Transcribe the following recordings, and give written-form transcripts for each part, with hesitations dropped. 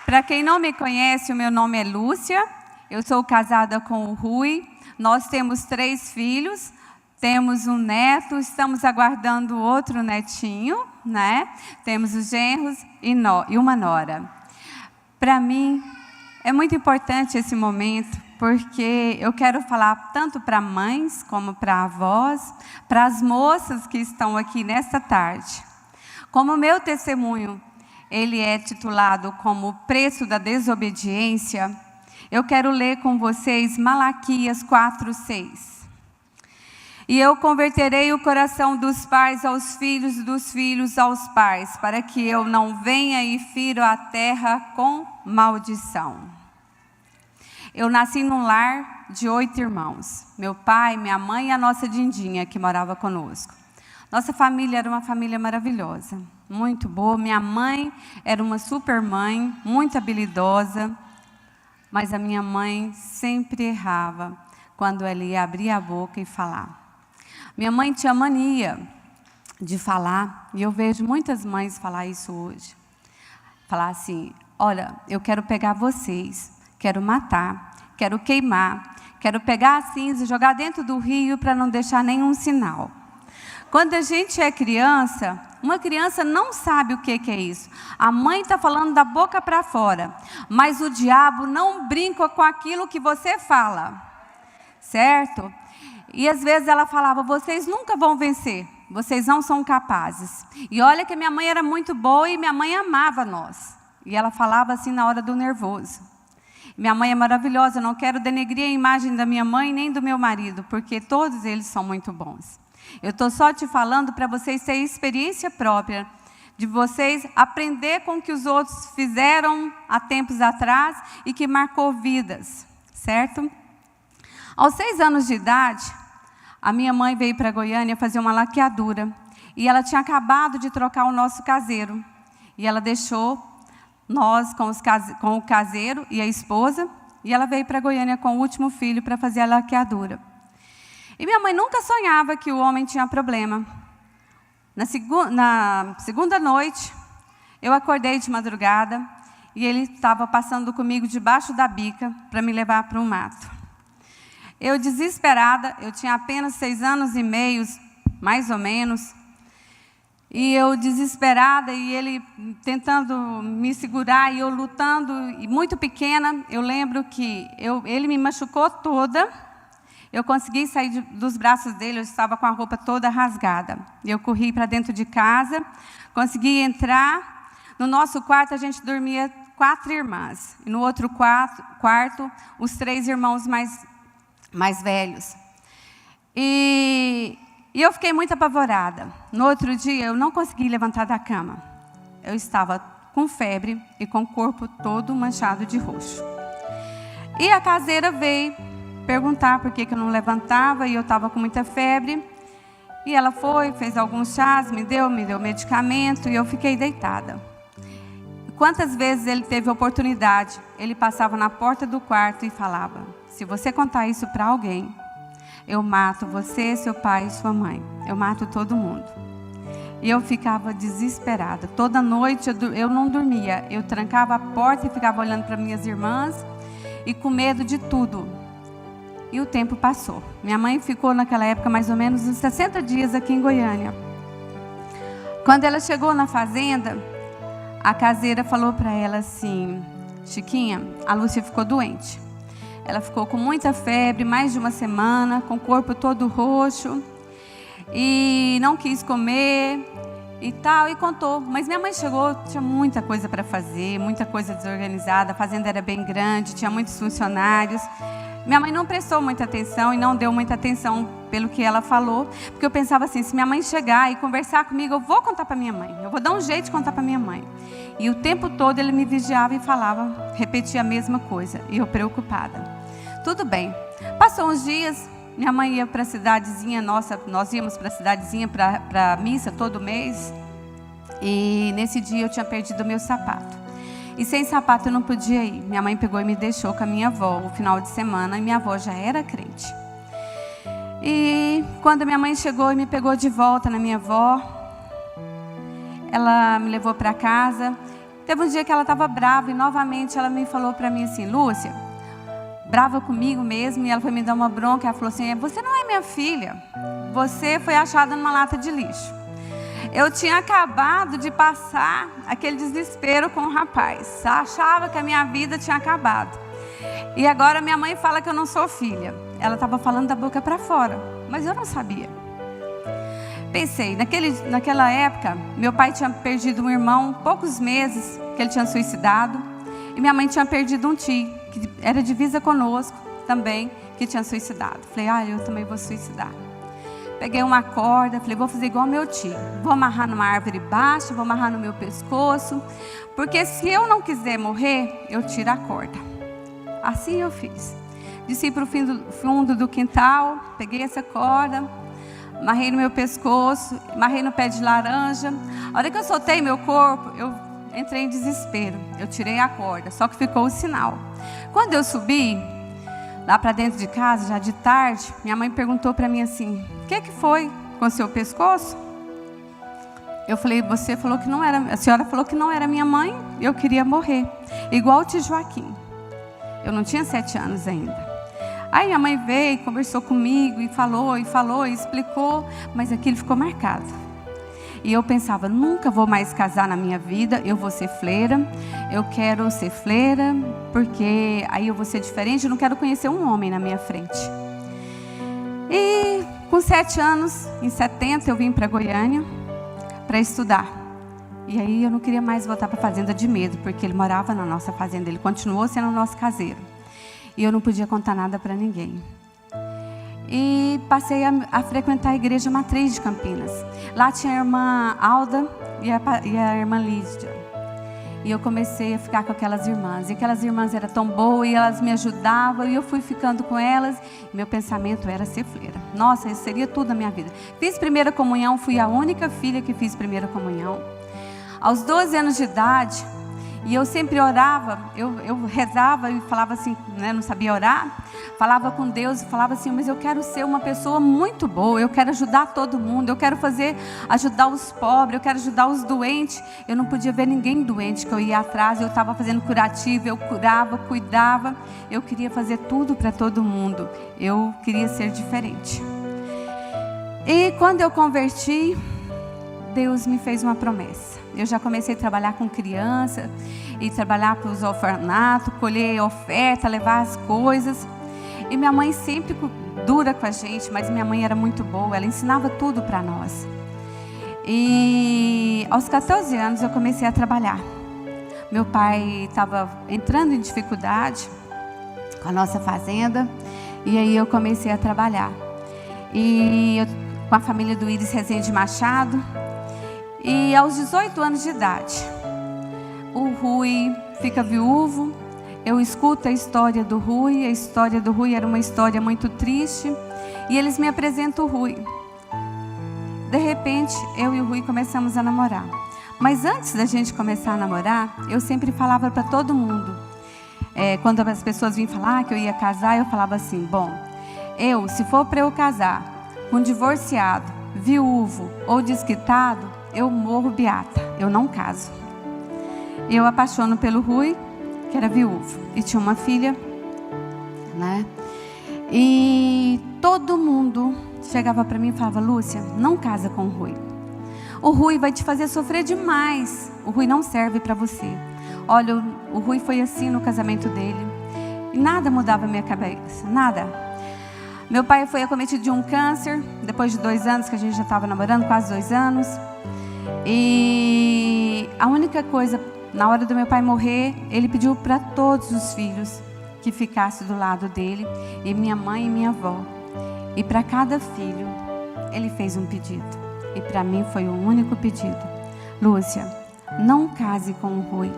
Para quem não me conhece, o meu nome é Lúcia, eu sou casada com o Rui, nós temos 3 filhos, temos um neto, estamos aguardando outro netinho, né? Temos os genros e uma nora. Para mim, é muito importante esse momento, porque eu quero falar tanto para mães como para avós, para as moças que estão aqui nesta tarde. Como o meu testemunho, ele é titulado como o preço da desobediência, eu quero ler com vocês Malaquias 4:6. E eu converterei o coração dos pais aos filhos, dos filhos aos pais, para que eu não venha e fira a terra com maldição. Eu nasci num lar de 8 irmãos. Meu pai, minha mãe e a nossa Dindinha, que morava conosco. Nossa família era uma família maravilhosa, muito boa. Minha mãe era uma super mãe, muito habilidosa, mas a minha mãe sempre errava quando ela ia abrir a boca e falar. Minha mãe tinha mania de falar, e eu vejo muitas mães falar isso hoje. Falar assim, olha, eu quero pegar vocês, quero matar, quero queimar, quero pegar a cinza e jogar dentro do rio para não deixar nenhum sinal. Quando a gente é criança, uma criança não sabe o que é isso. A mãe está falando da boca para fora, mas o diabo não brinca com aquilo que você fala, certo? E às vezes ela falava, vocês nunca vão vencer, vocês não são capazes. E olha que minha mãe era muito boa e minha mãe amava nós. E ela falava assim na hora do nervoso. Minha mãe é maravilhosa, eu não quero denegrir a imagem da minha mãe nem do meu marido, porque todos eles são muito bons. Eu estou só te falando para vocês terem experiência própria, de vocês aprender com o que os outros fizeram há tempos atrás e que marcou vidas, certo? Aos 6 anos de idade, a minha mãe veio para Goiânia fazer uma laqueadura e ela tinha acabado de trocar o nosso caseiro. E ela deixou nós com o caseiro e a esposa e ela veio para Goiânia com o último filho para fazer a laqueadura. E minha mãe nunca sonhava que o homem tinha problema. Na segunda noite, eu acordei de madrugada e ele estava passando comigo debaixo da bica para me levar para um mato. Eu desesperada, eu tinha apenas 6 anos e meio, mais ou menos, e eu desesperada e ele tentando me segurar e eu lutando, e muito pequena, eu lembro que ele me machucou toda. Eu consegui sair dos braços dele, eu estava com a roupa toda rasgada. Eu corri para dentro de casa, consegui entrar. No nosso quarto, a gente dormia 4 irmãs. E no outro quarto, os 3 irmãos mais velhos. E eu fiquei muito apavorada. No outro dia, eu não consegui levantar da cama. Eu estava com febre e com o corpo todo manchado de roxo. E a caseira veio perguntar por que eu não levantava e eu estava com muita febre. E ela foi, fez alguns chás, me deu medicamento e eu fiquei deitada. Quantas vezes ele teve oportunidade, ele passava na porta do quarto e falava, se você contar isso para alguém, eu mato você, seu pai e sua mãe. Eu mato todo mundo. E eu ficava desesperada. Toda noite eu não dormia. Eu trancava a porta e ficava olhando para minhas irmãs e com medo de tudo. E o tempo passou. Minha mãe ficou naquela época mais ou menos uns 60 dias aqui em Goiânia. Quando ela chegou na fazenda, a caseira falou para ela assim, Chiquinha, a Lúcia ficou doente. Ela ficou com muita febre, mais de uma semana, com o corpo todo roxo, e não quis comer e tal, e contou. Mas minha mãe chegou, tinha muita coisa para fazer, muita coisa desorganizada, a fazenda era bem grande, tinha muitos funcionários. Minha mãe não prestou muita atenção e não deu muita atenção pelo que ela falou, porque eu pensava assim, se minha mãe chegar e conversar comigo, eu vou contar para minha mãe, eu vou dar um jeito de contar para minha mãe. E o tempo todo ele me vigiava e falava, repetia a mesma coisa, e eu preocupada. Tudo bem. Passou uns dias, minha mãe ia para a cidadezinha, nós íamos para a cidadezinha para a missa todo mês, e nesse dia eu tinha perdido o meu sapato. E sem sapato eu não podia ir. Minha mãe pegou e me deixou com a minha avó o final de semana, e minha avó já era crente. E quando minha mãe chegou e me pegou de volta na minha avó, ela me levou para casa Teve um dia que ela estava brava e novamente ela me falou para mim assim: Lúcia, brava comigo mesmo, e ela foi me dar uma bronca. Ela falou assim: você não é minha filha, você foi achada numa lata de lixo. Eu tinha acabado de passar aquele desespero com o rapaz, achava que a minha vida tinha acabado, e agora minha mãe fala que eu não sou filha. Ela estava falando da boca para fora, mas eu não sabia. Pensei, naquela época, meu pai tinha perdido um irmão, poucos meses que ele tinha suicidado, e minha mãe tinha perdido um tio, que era divisa conosco também, que tinha suicidado. Falei: eu também vou suicidar. Peguei uma corda, falei: vou fazer igual meu tio, vou amarrar numa árvore baixa, vou amarrar no meu pescoço, porque se eu não quiser morrer, eu tiro a corda. Assim eu fiz. Desci para o fundo do quintal, peguei essa corda, amarrei no meu pescoço, amarrei no pé de laranja. A hora que eu soltei meu corpo, eu entrei em desespero. Eu tirei a corda, só que ficou o sinal. Quando eu subi lá para dentro de casa, já de tarde, minha mãe perguntou para mim assim: o que foi com o seu pescoço? Eu falei: você falou que não era, a senhora falou que não era minha mãe, eu queria morrer, igual o tio Joaquim. Eu não tinha 7 anos ainda. Aí minha mãe veio, conversou comigo e falou, e explicou, mas aquilo ficou marcado. E eu pensava: nunca vou mais casar na minha vida, eu vou ser freira, eu quero ser freira, porque aí eu vou ser diferente, eu não quero conhecer um homem na minha frente. E com 7 anos, em 70, eu vim para Goiânia para estudar. E aí eu não queria mais voltar para a fazenda de medo, porque ele morava na nossa fazenda, ele continuou sendo o nosso caseiro. E eu não podia contar nada para ninguém. E passei a frequentar a igreja matriz de Campinas. Lá tinha a irmã Alda e a irmã Lídia. E eu comecei a ficar com aquelas irmãs. E aquelas irmãs eram tão boas e elas me ajudavam. E eu fui ficando com elas. E meu pensamento era ser freira. Nossa, isso seria tudo na minha vida. Fiz primeira comunhão, fui a única filha que fiz primeira comunhão. Aos 12 anos de idade, e eu sempre orava, eu rezava e falava assim, né, não sabia orar, falava com Deus e falava assim: mas eu quero ser uma pessoa muito boa, eu quero ajudar todo mundo, eu quero ajudar os pobres, eu quero ajudar os doentes. Eu não podia ver ninguém doente, que eu ia atrás, eu estava fazendo curativo, eu curava, cuidava, eu queria fazer tudo para todo mundo, eu queria ser diferente. E quando eu converti, Deus me fez uma promessa. Eu já comecei a trabalhar com criança e trabalhar para os orfanatos, colher oferta, levar as coisas. E minha mãe sempre dura com a gente, mas minha mãe era muito boa, ela ensinava tudo para nós. E aos 14 anos eu comecei a trabalhar. Meu pai estava entrando em dificuldade com a nossa fazenda, e aí eu comecei a trabalhar. Com a família do Iris Rezende Machado. E aos 18 anos de idade, o Rui fica viúvo. Eu escuto a história do Rui. A história do Rui era uma história muito triste. E eles me apresentam o Rui. De repente, eu e o Rui começamos a namorar. Mas antes da gente começar a namorar, eu sempre falava para todo mundo. Quando as pessoas vinham falar que eu ia casar, eu falava assim: bom, se for para eu casar com divorciado, viúvo ou desquitado, eu morro beata, eu não caso. Eu apaixono pelo Rui, que era viúvo, e tinha uma filha, né? E todo mundo chegava para mim e falava: Lúcia, não casa com o Rui. O Rui vai te fazer sofrer demais. O Rui não serve para você. Olha, o Rui foi assim no casamento dele. E nada mudava a minha cabeça, nada. Meu pai foi acometido de um câncer, depois de 2 anos que a gente já estava namorando, quase 2 anos. E a única coisa, na hora do meu pai morrer, ele pediu para todos os filhos que ficassem do lado dele, e minha mãe e minha avó. E para cada filho, ele fez um pedido. E para mim foi o único pedido: Lúcia, não case com o Rui.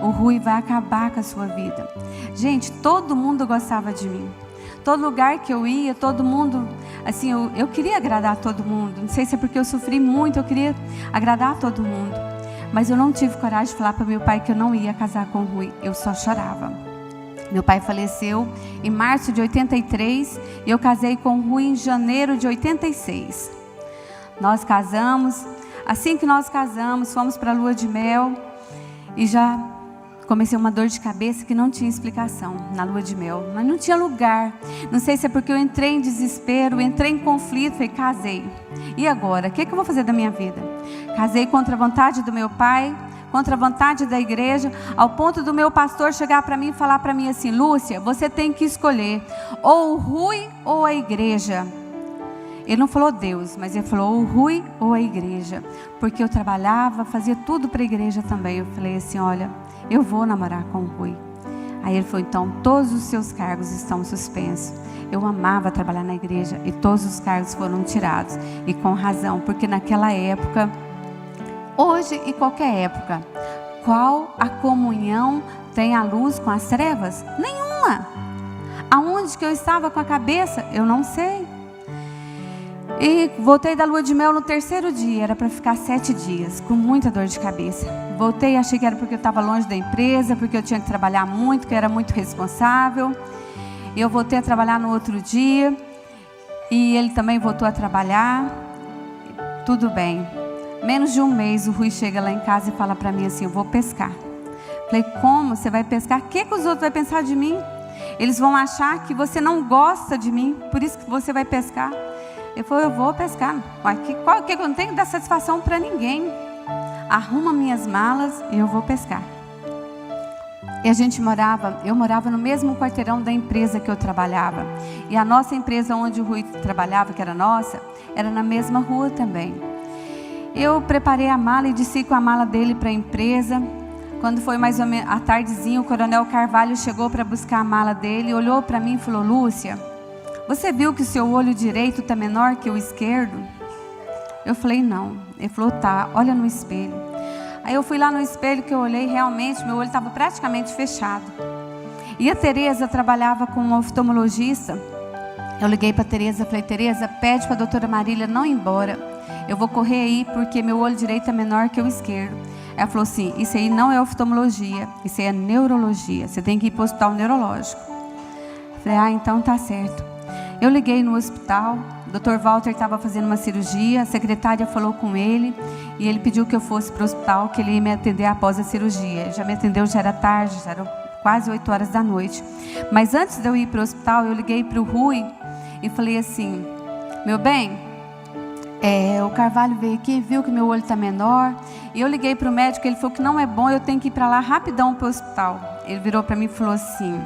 O Rui vai acabar com a sua vida. Gente, todo mundo gostava de mim. Todo lugar que eu ia, todo mundo, assim, eu queria agradar a todo mundo. Não sei se é porque eu sofri muito, eu queria agradar a todo mundo. Mas eu não tive coragem de falar para meu pai que eu não ia casar com o Rui. Eu só chorava. Meu pai faleceu em março de 83 e eu casei com o Rui em janeiro de 86. Nós casamos. Assim que nós casamos, fomos para a lua de mel. E já comecei uma dor de cabeça que não tinha explicação na lua de mel, mas não tinha lugar. Não sei se é porque eu entrei em desespero, entrei em conflito, falei, casei. E agora? O que eu vou fazer da minha vida? Casei contra a vontade do meu pai, contra a vontade da igreja, ao ponto do meu pastor chegar para mim e falar para mim assim, Lúcia, você tem que escolher ou o Rui ou a igreja. Ele não falou Deus, mas ele falou o Rui ou a igreja, porque eu trabalhava, fazia tudo para a igreja também. Eu falei assim, olha, eu vou namorar com o Rui. Aí ele falou, então todos os seus cargos estão suspensos. Eu amava trabalhar na igreja e todos os cargos foram tirados, e com razão, porque naquela época, hoje e qualquer época, qual a comunhão tem a luz com as trevas? Nenhuma. Aonde que eu estava com a cabeça? Eu não sei. E voltei da lua de mel no terceiro dia, era para ficar 7 dias, com muita dor de cabeça. Voltei, achei que era porque eu estava longe da empresa, porque eu tinha que trabalhar muito, que eu era muito responsável. Eu voltei a trabalhar no outro dia, e ele também voltou a trabalhar, tudo bem. Menos de um mês, o Rui chega lá em casa e fala para mim assim, eu vou pescar. Falei, como você vai pescar? O que os outros vão pensar de mim? Eles vão achar que você não gosta de mim, por isso que você vai pescar. Ele falou, eu vou pescar. Que eu não tenho que dar satisfação para ninguém. Arruma minhas malas e eu vou pescar. E eu morava no mesmo quarteirão da empresa que eu trabalhava. E a nossa empresa onde o Rui trabalhava, que era nossa, era na mesma rua também. Eu preparei a mala e desci com a mala dele para a empresa. Quando foi mais ou menos à tardezinha, o Coronel Carvalho chegou para buscar a mala dele, olhou para mim e falou, Lúcia, você viu que o seu olho direito está menor que o esquerdo? Eu falei, não. Ele falou, tá, olha no espelho. Aí eu fui lá no espelho que eu olhei, realmente, meu olho estava praticamente fechado. E a Tereza trabalhava com um oftalmologista. Eu liguei para a Tereza, falei, Tereza, pede para a doutora Marília não ir embora. Eu vou correr aí porque meu olho direito é menor que o esquerdo. Ela falou assim, isso aí não é oftalmologia, isso aí é neurologia. Você tem que ir para o hospital neurológico. Eu falei, então tá certo. Eu liguei no hospital, o Dr. Walter estava fazendo uma cirurgia, a secretária falou com ele e ele pediu que eu fosse para o hospital, que ele ia me atender após a cirurgia. Ele já me atendeu, já era tarde, já eram quase 8 horas da noite. Mas antes de eu ir para o hospital, eu liguei para o Rui e falei assim, meu bem, o Carvalho veio aqui, viu que meu olho está menor, e eu liguei para o médico, ele falou que não é bom, eu tenho que ir para lá rapidão para o hospital. Ele virou para mim e falou assim,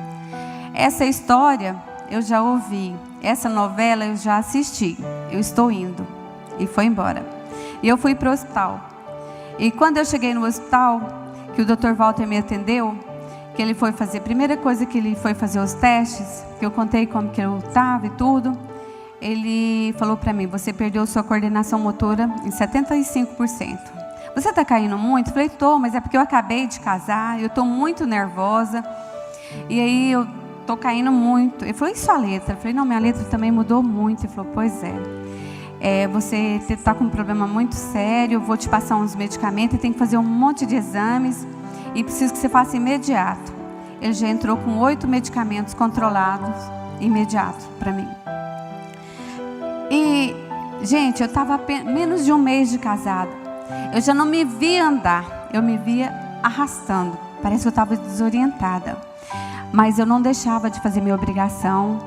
essa história eu já ouvi, essa novela eu já assisti, eu estou indo. E foi embora. E eu fui para o hospital. E quando eu cheguei no hospital, que o Dr. Walter me atendeu, que ele foi fazer, a primeira coisa que ele foi fazer os testes, que eu contei como que eu estava e tudo, ele falou para mim, você perdeu sua coordenação motora em 75%. Você está caindo muito? Eu falei, estou, mas é porque eu acabei de casar, eu estou muito nervosa, e aí eu estou caindo muito. Ele falou, e sua letra? Eu falei, não, minha letra também mudou muito. Ele falou, pois você está com um problema muito sério, eu vou te passar uns medicamentos, e tem que fazer um monte de exames, e preciso que você faça imediato. Ele já entrou com 8 medicamentos controlados, imediato, para mim. E, gente, eu estava menos de um mês de casada. Eu já não me via andar, eu me via arrastando. Parece que eu estava desorientada. Mas eu não deixava de fazer minha obrigação.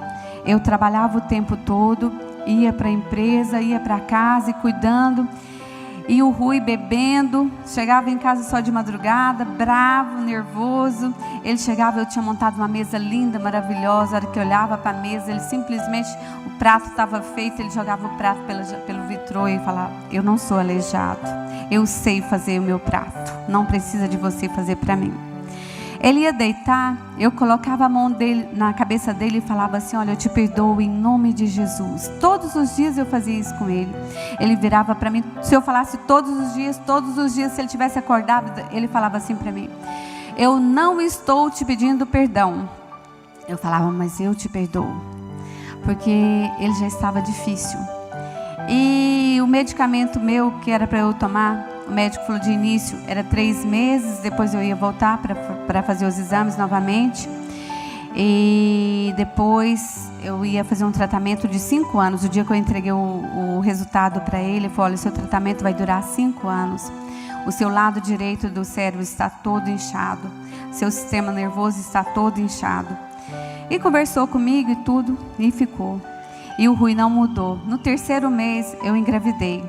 Eu trabalhava o tempo todo, ia para a empresa, ia para casa e cuidando. E o Rui bebendo, chegava em casa só de madrugada, bravo, nervoso. Ele chegava, eu tinha montado uma mesa linda, maravilhosa. A hora que eu olhava para a mesa, ele simplesmente, o prato estava feito, ele jogava o prato pelo vitrô e falava, eu não sou aleijado, eu sei fazer o meu prato, não precisa de você fazer para mim. Ele ia deitar, eu colocava a mão dele na cabeça dele e falava assim, olha, eu te perdoo em nome de Jesus. Todos os dias eu fazia isso com ele. Ele virava para mim, se eu falasse todos os dias, se ele tivesse acordado, ele falava assim para mim, eu não estou te pedindo perdão. Eu falava, mas eu te perdoo, porque ele já estava difícil. E o medicamento meu que era para eu tomar, o médico falou de início, era 3 meses, depois eu ia voltar para fazer os exames novamente. E depois eu ia fazer um tratamento de 5 anos. O dia que eu entreguei o resultado para ele, ele falou, olha, seu tratamento vai durar 5 anos. O seu lado direito do cérebro está todo inchado. Seu sistema nervoso está todo inchado. E conversou comigo e tudo, e ficou. E o Rui não mudou. No 3º mês, eu engravidei.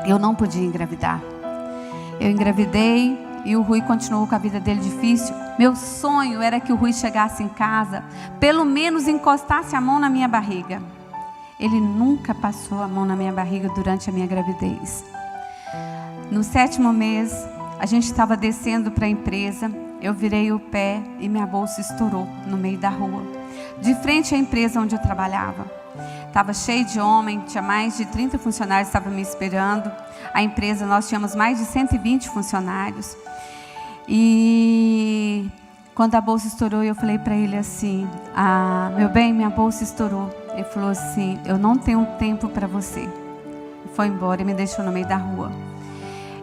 Eu não podia engravidar. Eu engravidei e o Rui continuou com a vida dele difícil. Meu sonho era que o Rui chegasse em casa, pelo menos encostasse a mão na minha barriga. Ele nunca passou a mão na minha barriga durante a minha gravidez. No 7º mês, a gente estava descendo para a empresa. Eu virei o pé e minha bolsa estourou no meio da rua, de frente à empresa onde eu trabalhava. Estava cheio de homem, tinha mais de 30 funcionários que estavam me esperando. A empresa, nós tínhamos mais de 120 funcionários. E quando a bolsa estourou, eu falei para ele assim: meu bem, minha bolsa estourou. Ele falou assim: eu não tenho tempo para você. E foi embora e me deixou no meio da rua.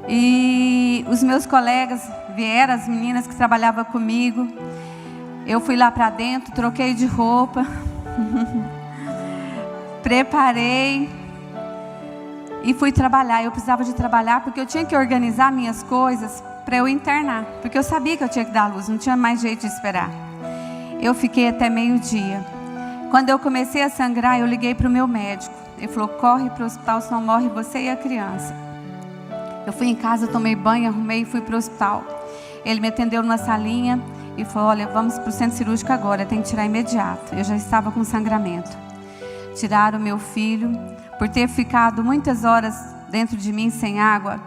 E os meus colegas vieram, as meninas que trabalhavam comigo. Eu fui lá para dentro, troquei de roupa, preparei e fui trabalhar. Eu precisava de trabalhar porque eu tinha que organizar minhas coisas para eu internar, porque eu sabia que eu tinha que dar à luz, não tinha mais jeito de esperar. Eu fiquei até meio-dia. Quando eu comecei a sangrar, eu liguei para o meu médico. Ele falou: corre para o hospital, senão morre você e a criança. Eu fui em casa, tomei banho, arrumei e fui para o hospital. Ele me atendeu numa salinha e falou: olha, vamos para o centro cirúrgico agora, tem que tirar imediato. Eu já estava com sangramento. Tiraram meu filho. Por ter ficado muitas horas dentro de mim sem água,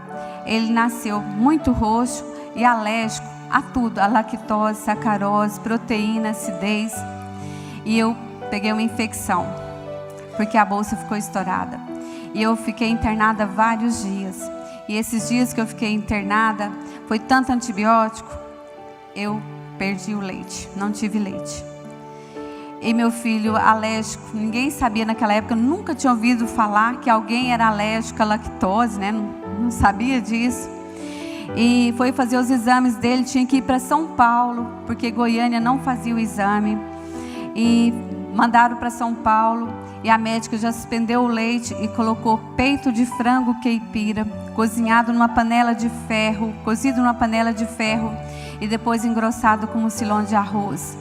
ele nasceu muito roxo e alérgico a tudo, a lactose, sacarose, proteína, acidez. E eu peguei uma infecção, porque a bolsa ficou estourada. E eu fiquei internada vários dias. E esses dias que eu fiquei internada, foi tanto antibiótico, eu perdi o leite, não tive leite. E meu filho alérgico, ninguém sabia naquela época, eu nunca tinha ouvido falar que alguém era alérgico à lactose, né? Não sabia disso. E foi fazer os exames dele, tinha que ir para São Paulo, porque Goiânia não fazia o exame. E mandaram para São Paulo, e a médica já suspendeu o leite e colocou peito de frango caipira, cozinhado numa panela de ferro, cozido numa panela de ferro, e depois engrossado com mucilão de arroz.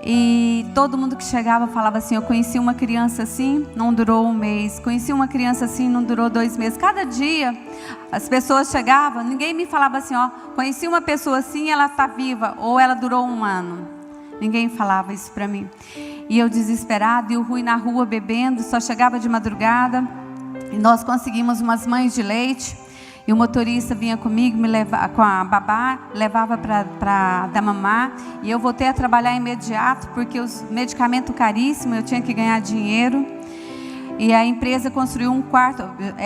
E todo mundo que chegava falava assim: eu conheci uma criança assim, não durou um mês. Conheci uma criança assim, não durou 2 meses. Cada dia as pessoas chegavam, ninguém me falava assim: ó, conheci uma pessoa assim, ela está viva, ou ela durou 1 ano. Ninguém falava isso para mim. E eu desesperada, e o Rui na rua bebendo, só chegava de madrugada. E nós conseguimos umas mães de leite. E o motorista vinha comigo, me levava com a babá, levava para dar mamar. E eu voltei a trabalhar imediato, porque os medicamentos caríssimos, eu tinha que ganhar dinheiro. E a empresa construiu um quarto,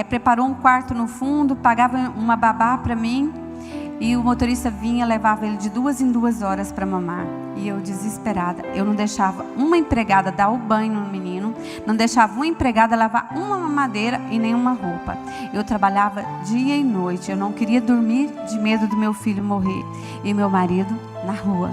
preparou um quarto no fundo, pagava uma babá para mim. E o motorista vinha, levava ele de 2 em 2 horas para mamar. E eu desesperada, eu não deixava uma empregada dar o banho no menino, não deixava uma empregada lavar uma mamadeira e nenhuma roupa. Eu trabalhava dia e noite, eu não queria dormir de medo do meu filho morrer. E meu marido na rua.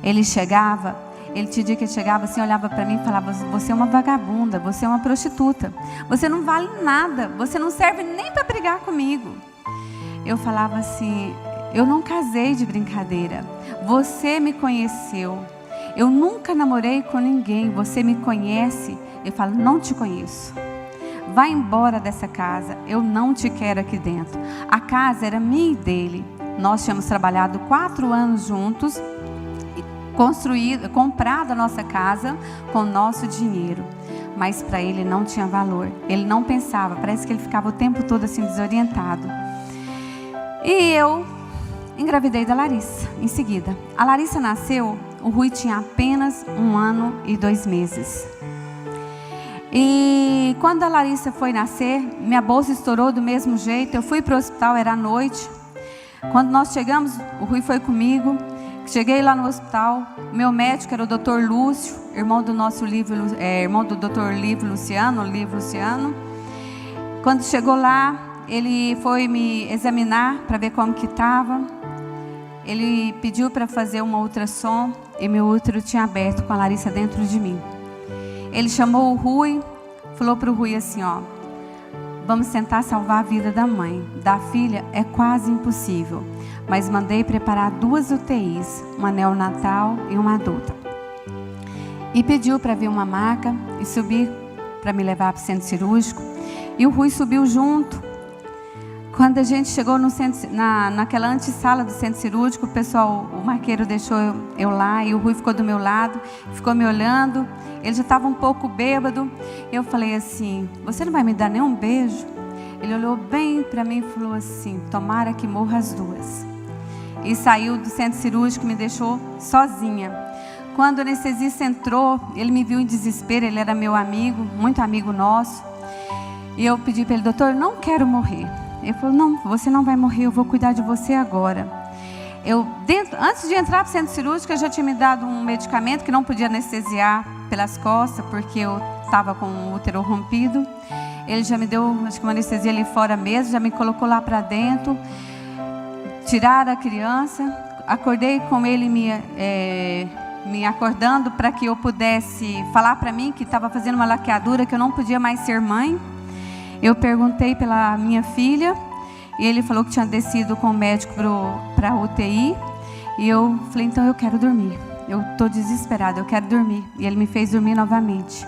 Ele chegava, tinha dia que ele chegava assim, olhava para mim e falava: você é uma vagabunda, você é uma prostituta, você não vale nada, você não serve nem para brigar comigo. Eu falava assim: eu não casei de brincadeira, você me conheceu, eu nunca namorei com ninguém, você me conhece. Eu falo: não te conheço, vai embora dessa casa, eu não te quero aqui dentro. A casa era minha e dele, nós tínhamos trabalhado 4 anos juntos, comprado a nossa casa com o nosso dinheiro, mas para ele não tinha valor, ele não pensava, parece que ele ficava o tempo todo assim desorientado. E eu engravidei da Larissa em seguida. A Larissa nasceu, o Rui tinha apenas 1 ano e 2 meses. E quando a Larissa foi nascer, minha bolsa estourou do mesmo jeito. Eu fui para o hospital, era à noite. Quando nós chegamos, o Rui foi comigo. Cheguei lá no hospital, meu médico era o Dr. Lúcio, irmão do nosso irmão do Dr. Livio Luciano. Quando chegou lá, ele foi me examinar para ver como que estava. Ele pediu para fazer uma ultrassom e meu útero tinha aberto com a Larissa dentro de mim. Ele chamou o Rui, falou para o Rui assim: ó, vamos tentar salvar a vida da mãe. Da filha é quase impossível, mas mandei preparar 2 UTIs, uma neonatal e uma adulta. E pediu para vir uma maca e subir para me levar para o centro cirúrgico. E o Rui subiu junto. Quando a gente chegou no centro, naquela antessala do centro cirúrgico, o marqueiro deixou eu lá e o Rui ficou do meu lado, ficou me olhando. Ele já estava um pouco bêbado. Eu falei assim: você não vai me dar nenhum beijo? Ele olhou bem para mim e falou assim: tomara que morra as 2. E saiu do centro cirúrgico e me deixou sozinha. Quando o anestesista entrou, ele me viu em desespero. Ele era meu amigo, muito amigo nosso. E eu pedi para ele: doutor, não quero morrer. Ele falou: não, você não vai morrer, eu vou cuidar de você agora. Antes de entrar para o centro cirúrgico, eu já tinha me dado um medicamento que não podia anestesiar pelas costas, porque eu estava com o útero rompido. Ele já me deu, acho que uma anestesia ali fora mesmo, já me colocou lá para dentro. Tiraram a criança, acordei com ele me acordando para que eu pudesse falar para mim que estava fazendo uma laqueadura, que eu não podia mais ser mãe. Eu perguntei pela minha filha e ele falou que tinha descido com o médico para a UTI. E eu falei: então eu quero dormir, eu estou desesperada, eu quero dormir. E ele me fez dormir novamente.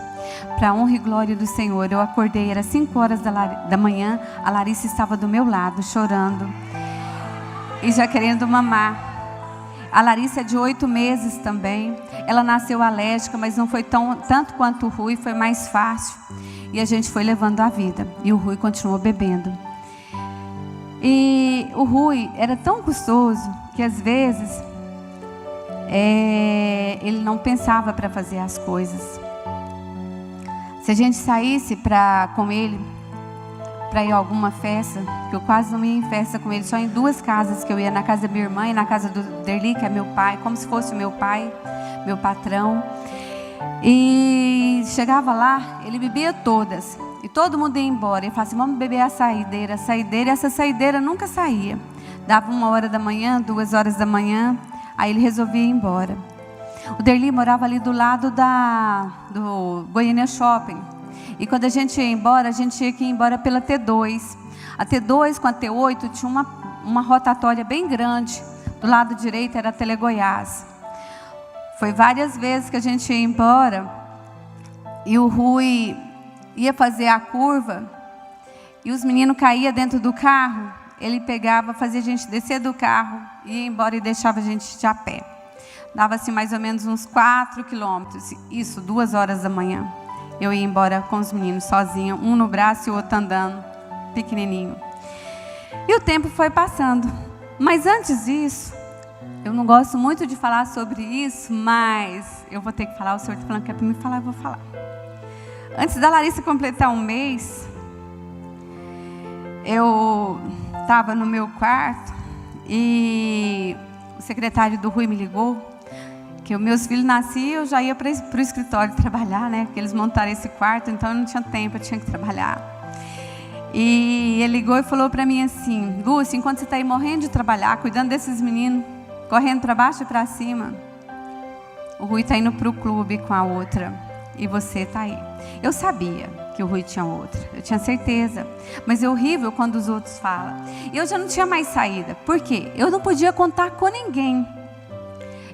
Para a honra e glória do Senhor, eu acordei, era 5 horas da manhã, a Larissa estava do meu lado, chorando e já querendo mamar. A Larissa é de 8 meses também. Ela nasceu alérgica, mas não foi tanto quanto o Rui, foi mais fácil. E a gente foi levando a vida. E o Rui continuou bebendo. E o Rui era tão gostoso que às vezes ele não pensava para fazer as coisas. Se a gente saísse com ele para ir a alguma festa, que eu quase não ia em festa com ele, só em 2 casas que eu ia, na casa da minha irmã e na casa do Derli, que é meu pai, como se fosse o meu pai, meu patrão. E chegava lá, ele bebia todas, e todo mundo ia embora. Ele falava assim: vamos beber a saideira, e essa saideira nunca saía. Dava 1 hora da manhã, 2 horas da manhã, aí ele resolvia ir embora. O Derli morava ali do lado do Goiânia Shopping. E quando a gente ia embora, a gente tinha que ir embora pela T2. A T2 com a T8 tinha uma rotatória bem grande. Do lado direito era a Telegoiás. Foi várias vezes que a gente ia embora e o Rui ia fazer a curva e os meninos caíam dentro do carro. Ele pegava, fazia a gente descer do carro, ia embora e deixava a gente de a pé. Dava assim mais ou menos uns 4 quilômetros. Isso, 2 horas da manhã. Eu ia embora com os meninos sozinha, um no braço e o outro andando, pequenininho. E o tempo foi passando. Mas antes disso, eu não gosto muito de falar sobre isso, mas eu vou ter que falar. O senhor está falando que é para me falar, eu vou falar. Antes da Larissa completar 1 mês, eu estava no meu quarto e o secretário do Rui me ligou. Que os meus filhos nasciam, eu já ia para o escritório trabalhar, né? Porque eles montaram esse quarto, então eu não tinha tempo, eu tinha que trabalhar. E ele ligou e falou para mim assim: Lúcia, enquanto você está aí morrendo de trabalhar, cuidando desses meninos, correndo para baixo e para cima, o Rui está indo para o clube com a outra e você está aí. Eu sabia que o Rui tinha outra, eu tinha certeza, mas é horrível quando os outros falam. E eu já não tinha mais saída, por quê? Eu não podia contar com ninguém.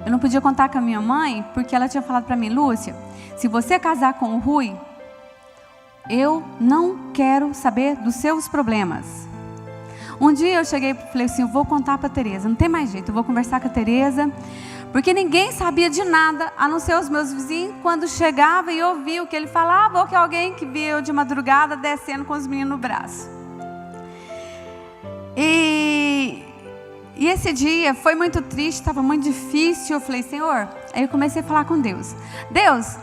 Eu não podia contar com a minha mãe, porque ela tinha falado para mim: Lúcia, se você casar com o Rui, eu não quero saber dos seus problemas. Um dia eu cheguei e falei assim: eu vou contar para a Tereza, não tem mais jeito, eu vou conversar com a Tereza, porque ninguém sabia de nada, a não ser os meus vizinhos, quando chegava e ouvia o que ele falava, ou que alguém que via eu de madrugada descendo com os meninos no braço. E esse dia foi muito triste, estava muito difícil. Eu falei: Senhor, aí eu comecei a falar com Deus: Deus,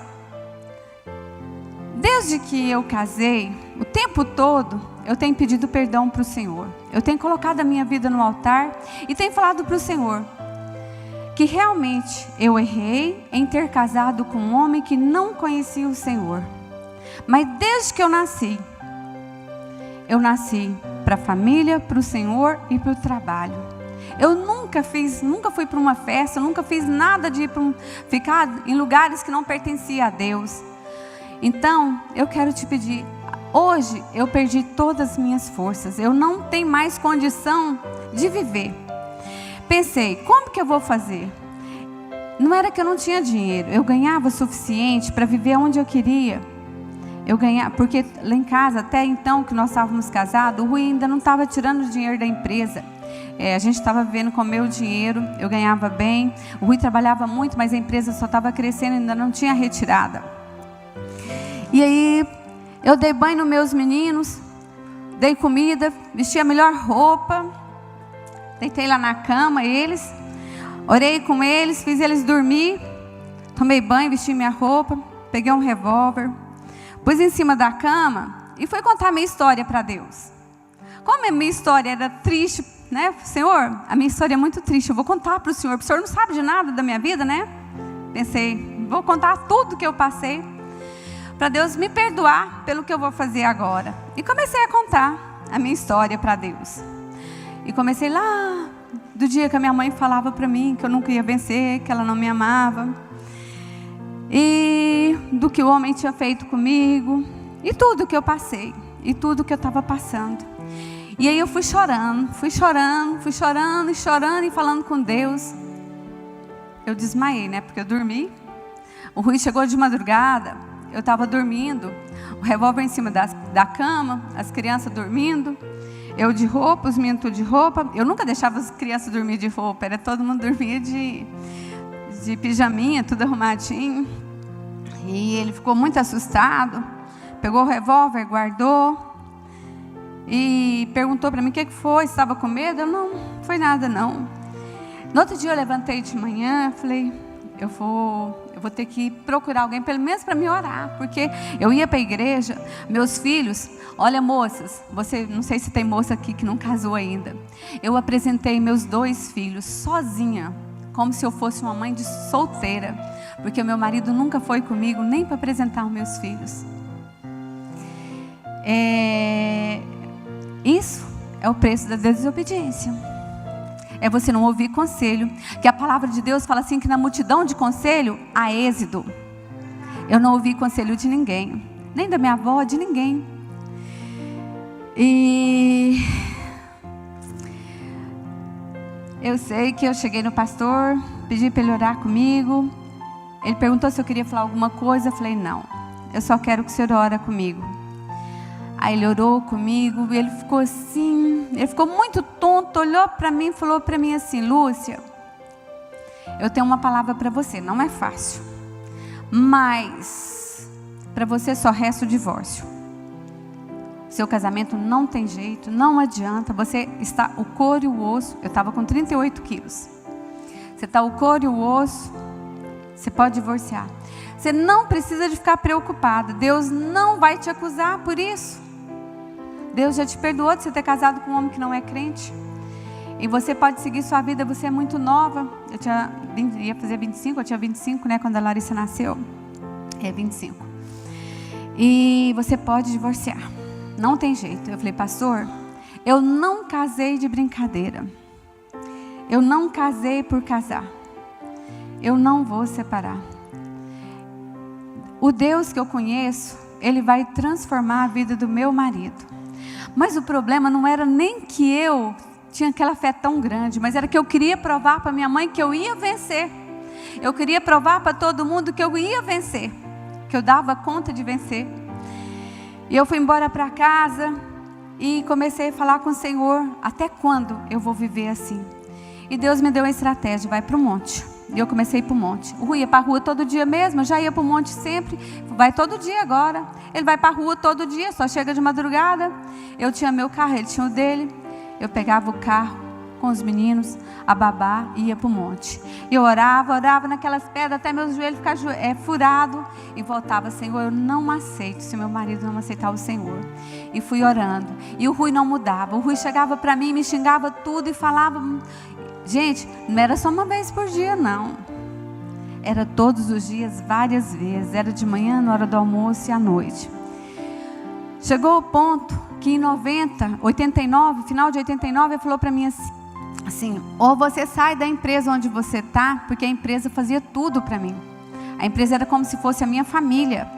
desde que eu casei, o tempo todo, eu tenho pedido perdão para o Senhor. Eu tenho colocado a minha vida no altar e tenho falado para o Senhor que realmente eu errei em ter casado com um homem que não conhecia o Senhor. Mas desde que eu nasci para a família, para o Senhor e para o trabalho. Eu nunca fui para uma festa, nunca fiz nada de ficar em lugares que não pertenciam a Deus. Então, eu quero te pedir, Hoje eu perdi todas as minhas forças, eu não tenho mais condição de viver. Pensei, como que eu vou fazer? Não era que eu não tinha dinheiro, eu ganhava o suficiente para viver onde eu queria. Eu ganhava, porque lá em casa, até então que nós estávamos casados, o Rui ainda não estava tirando o dinheiro da empresa. A gente estava vivendo com o meu dinheiro, eu ganhava bem. O Rui trabalhava muito, mas a empresa só estava crescendo, ainda não tinha retirada. E aí, eu dei banho nos meus meninos, dei comida, vesti a melhor roupa, deitei lá na cama eles, orei com eles, fiz eles dormir, tomei banho, vesti minha roupa, peguei um revólver, pus em cima da cama e fui contar a minha história para Deus. Como a minha história era triste, né? Senhor, a minha história é muito triste, eu vou contar para o Senhor não sabe de nada da minha vida, né? Pensei, vou contar tudo que eu passei, para Deus me perdoar pelo que eu vou fazer agora. E comecei a contar a minha história para Deus. E comecei lá, do dia que a minha mãe falava para mim que eu nunca ia vencer, que ela não me amava. E do que o homem tinha feito comigo. E tudo que eu passei. E tudo que eu estava passando. E aí eu fui chorando e falando com Deus. Eu desmaiei, né? Porque eu dormi. O Rui chegou de madrugada. Eu estava dormindo, o revólver em cima da cama, as crianças dormindo, eu de roupa, os meninos tudo de roupa. Eu nunca deixava as crianças dormir de roupa, era todo mundo dormia de pijaminha, tudo arrumadinho. E ele ficou muito assustado, pegou o revólver, guardou e perguntou para mim o que foi, estava com medo? Eu não foi nada não. No outro dia eu levantei de manhã, falei, eu vou ter que procurar alguém, pelo menos para me orar, porque eu ia para a igreja, meus filhos, olha moças, não sei se tem moça aqui que não casou ainda, eu apresentei meus 2 filhos sozinha, como se eu fosse uma mãe de solteira, porque o meu marido nunca foi comigo, nem para apresentar os meus filhos. Isso é o preço da desobediência. É você não ouvir conselho, que a palavra de Deus fala assim, que na multidão de conselho há êxito. Eu não ouvi conselho de ninguém, nem da minha avó, de ninguém. E eu sei que eu cheguei no pastor, pedi para ele orar comigo. Ele perguntou se eu queria falar alguma coisa, eu falei não, eu só quero que o senhor ore comigo. Aí ele orou comigo, e ele ficou assim, ele ficou muito tonto, olhou para mim e falou para mim assim, Lúcia, eu tenho uma palavra para você, não é fácil, mas para você só resta o divórcio. Seu casamento não tem jeito, não adianta, você está o couro e o osso, eu estava com 38 quilos, você está o couro e o osso, você pode divorciar. Você não precisa de ficar preocupada, Deus não vai te acusar por isso. Deus já te perdoou de você ter casado com um homem que não é crente. E você pode seguir sua vida, você é muito nova. Ia fazer 25, eu tinha 25, né, quando a Larissa nasceu. 25. E você pode divorciar. Não tem jeito. Eu falei, pastor, eu não casei de brincadeira. Eu não casei por casar. Eu não vou separar. O Deus que eu conheço, Ele vai transformar a vida do meu marido. Mas o problema não era nem que eu tinha aquela fé tão grande, mas era que eu queria provar para minha mãe que eu ia vencer. Eu queria provar para todo mundo que eu ia vencer, que eu dava conta de vencer. E eu fui embora para casa e comecei a falar com o Senhor, até quando eu vou viver assim? E Deus me deu uma estratégia, vai para o monte. E eu comecei a ir para o monte. O Rui ia para a rua todo dia mesmo, eu já ia para o monte sempre. Vai todo dia agora. Ele vai para a rua todo dia, só chega de madrugada. Eu tinha meu carro, ele tinha o dele. Eu pegava o carro com os meninos, a babá, e ia para o monte. E eu orava naquelas pedras, até meus joelhos ficar furados. E voltava, Senhor, eu não aceito se meu marido não aceitar o Senhor. E fui orando. E o Rui não mudava. O Rui chegava para mim, me xingava tudo e falava... Gente, não era só uma vez por dia, não. Era todos os dias, várias vezes. Era de manhã, na hora do almoço e à noite. Chegou o ponto que em 89, final de 89, ele falou para mim assim, ou você sai da empresa onde você está, porque a empresa fazia tudo para mim. A empresa era como se fosse a minha família.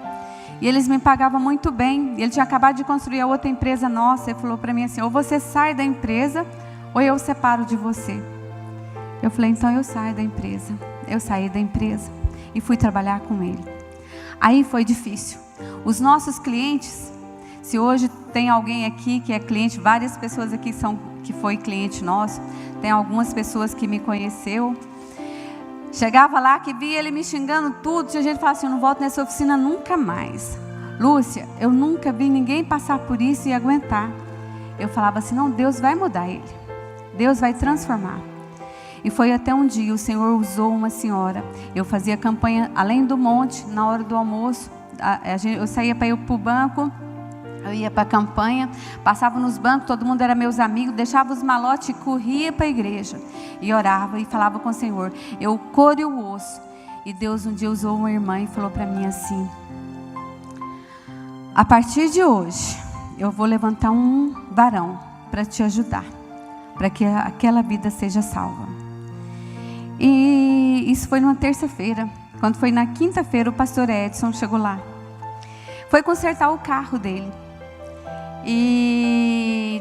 E eles me pagavam muito bem. Ele tinha acabado de construir a outra empresa nossa. Ele falou para mim assim: ou você sai da empresa, ou eu separo de você. Eu falei: então eu saio da empresa. Eu saí da empresa e fui trabalhar com ele. Aí foi difícil. Os nossos clientes, se hoje tem alguém aqui que é cliente, várias pessoas aqui que foi cliente nosso, tem algumas pessoas que me conheceu. Chegava lá que via ele me xingando tudo, tinha gente que falava assim: eu não volto nessa oficina nunca mais. Lúcia, eu nunca vi ninguém passar por isso e aguentar. Eu falava assim: não, Deus vai mudar ele, Deus vai transformar. E foi até um dia, o Senhor usou uma senhora. Eu fazia campanha além do monte, na hora do almoço. Eu saía para ir para o banco, eu ia para a campanha, passava nos bancos, todo mundo era meus amigos, deixava os malotes e corria para a igreja. E orava e falava com o Senhor. Eu couro e o osso. E Deus um dia usou uma irmã e falou para mim assim: a partir de hoje, eu vou levantar um varão para te ajudar, para que aquela vida seja salva. E isso foi numa terça-feira. Quando foi na quinta-feira, o pastor Edson chegou lá. Foi consertar o carro dele. E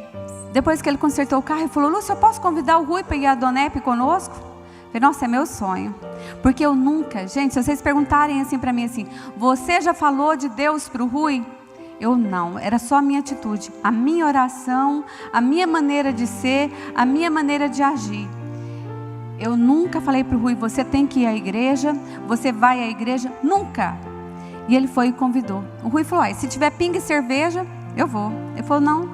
depois que ele consertou o carro, ele falou: Lúcia, eu posso convidar o Rui para ir a Donep conosco? Eu falei: nossa, é meu sonho. Porque eu nunca, gente, se vocês perguntarem assim para mim assim: você já falou de Deus para o Rui? Eu não, era só a minha atitude, a minha oração, a minha maneira de ser, a minha maneira de agir. Eu nunca falei para o Rui: você tem que ir à igreja, você vai à igreja, nunca. E ele foi e convidou. O Rui falou: se tiver pinga e cerveja, eu vou. Ele falou: não,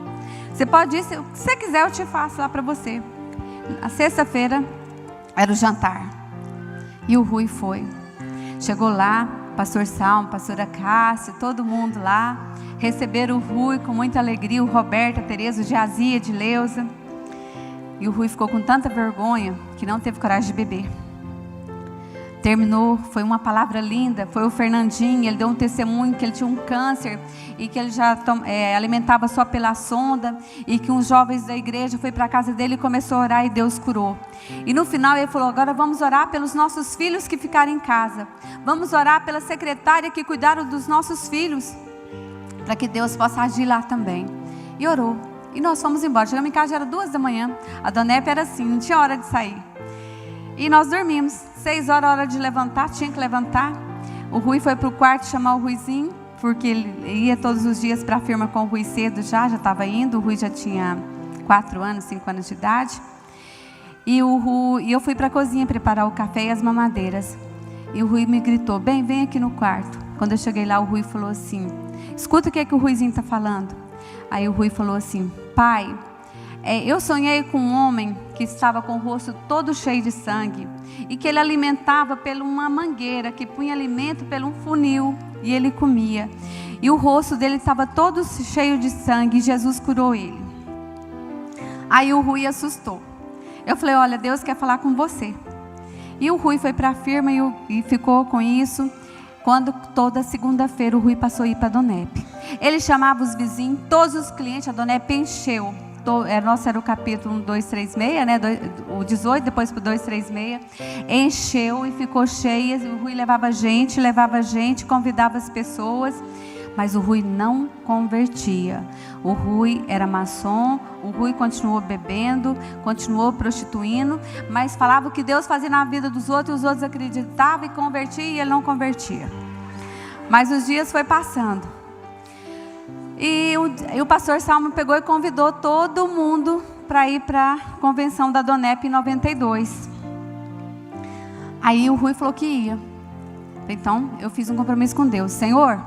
você pode ir, se você quiser eu te faço lá para você. A sexta-feira era o jantar. E o Rui foi. Chegou lá, pastor Salmo, pastora Cássia, todo mundo lá. Receberam o Rui com muita alegria, o Roberto, a Tereza, o Jazia, a Dileuza. E o Rui ficou com tanta vergonha que não teve coragem de beber. Terminou, foi uma palavra linda. Foi o Fernandinho, ele deu um testemunho que ele tinha um câncer e que ele já alimentava só pela sonda, e que uns jovens da igreja foi para a casa dele e começou a orar e Deus curou. E no final ele falou: agora vamos orar pelos nossos filhos que ficaram em casa, vamos orar pela secretária que cuidaram dos nossos filhos, para que Deus possa agir lá também. E orou, e nós fomos embora. Chegamos em casa, já era 2 da manhã. A Donep era assim, não tinha hora de sair. E nós dormimos. 6 horas, hora de levantar, tinha que levantar. O Rui foi para o quarto chamar o Ruizinho, porque ele ia todos os dias para a firma com o Rui cedo, já estava indo. O Rui já tinha 4 anos, 5 anos de idade. E eu fui para a cozinha preparar o café e as mamadeiras. E o Rui me gritou: vem aqui no quarto. Quando eu cheguei lá, o Rui falou assim: escuta o que o Ruizinho está falando. Aí o Rui falou assim: pai, eu sonhei com um homem que estava com o rosto todo cheio de sangue, e que ele alimentava por uma mangueira, que punha alimento por um funil, e ele comia. E o rosto dele estava todo cheio de sangue, e Jesus curou ele. Aí o Rui assustou. Eu falei: olha, Deus quer falar com você. E o Rui foi para a firma e ficou com isso. Quando toda segunda-feira o Rui passou a ir para a Donep. Ele chamava os vizinhos, todos os clientes, a Donep encheu. Nosso era o capítulo 236, né? O 18, depois para o 236. Encheu e ficou cheia. O Rui levava gente, convidava as pessoas. Mas o Rui não convertia. O Rui era maçom, o Rui continuou bebendo, continuou prostituindo, mas falava o que Deus fazia na vida dos outros, e os outros acreditavam e convertiam, e ele não convertia. Mas os dias foi passando. E o pastor Salmo pegou e convidou todo mundo para ir para a convenção da Donep em 92. Aí o Rui falou que ia. Então eu fiz um compromisso com Deus: Senhor,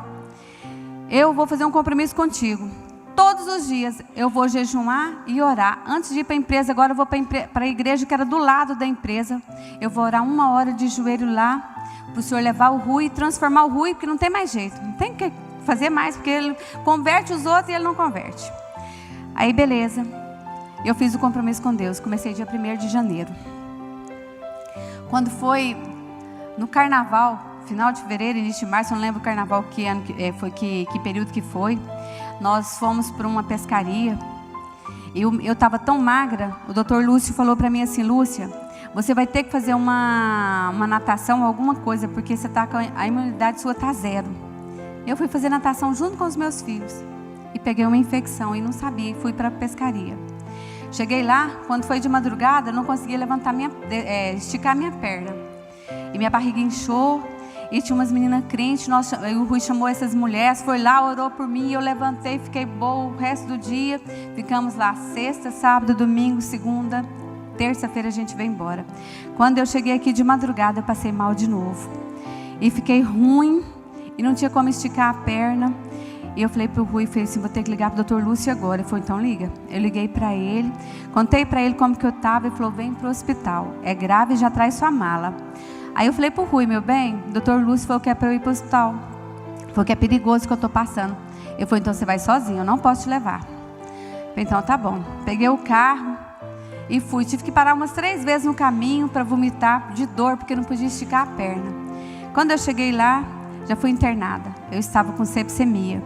eu vou fazer um compromisso contigo. Todos os dias eu vou jejuar e orar. Antes de ir para a empresa, agora eu vou para a igreja que era do lado da empresa. Eu vou orar 1 hora de joelho lá, para o Senhor levar o Rui e transformar o Rui, porque não tem mais jeito. Não tem que fazer mais, porque ele converte os outros e ele não converte. Aí beleza, eu fiz o compromisso com Deus. Comecei dia 1º de janeiro. Quando foi no carnaval, final de fevereiro, início de março, eu não lembro o carnaval que ano foi, que período que foi. Nós fomos para uma pescaria. Eu estava tão magra. O doutor Lúcio falou para mim assim: Lúcia, você vai ter que fazer uma natação, alguma coisa, porque você tá, a imunidade sua está 0. Eu fui fazer natação junto com os meus filhos e peguei uma infecção e não sabia, fui para a pescaria. Cheguei lá, quando foi de madrugada, eu não conseguia levantar esticar minha perna. E minha barriga inchou, e tinha umas meninas crentes, o Rui chamou essas mulheres, foi lá, orou por mim, eu levantei, fiquei boa o resto do dia. Ficamos lá sexta, sábado, domingo, segunda, terça-feira a gente veio embora. Quando eu cheguei aqui de madrugada, eu passei mal de novo. E fiquei ruim, e não tinha como esticar a perna. E eu falei para o Rui, falei assim, vou ter que ligar para o Dr. Lúcio agora. Ele falou, então liga. Eu liguei para ele, contei para ele como que eu estava, ele falou, vem para o hospital, é grave, já traz sua mala. Aí eu falei para o Rui, meu bem, o Dr. Lúcio falou que é para eu ir para o hospital, falou que é perigoso que eu estou passando. Eu falei, então você vai sozinho, eu não posso te levar. Eu falei, então tá bom. Peguei o carro e fui, tive que parar umas 3 vezes no caminho para vomitar de dor, porque não podia esticar a perna. Quando eu cheguei lá, já fui internada, eu estava com sepsemia.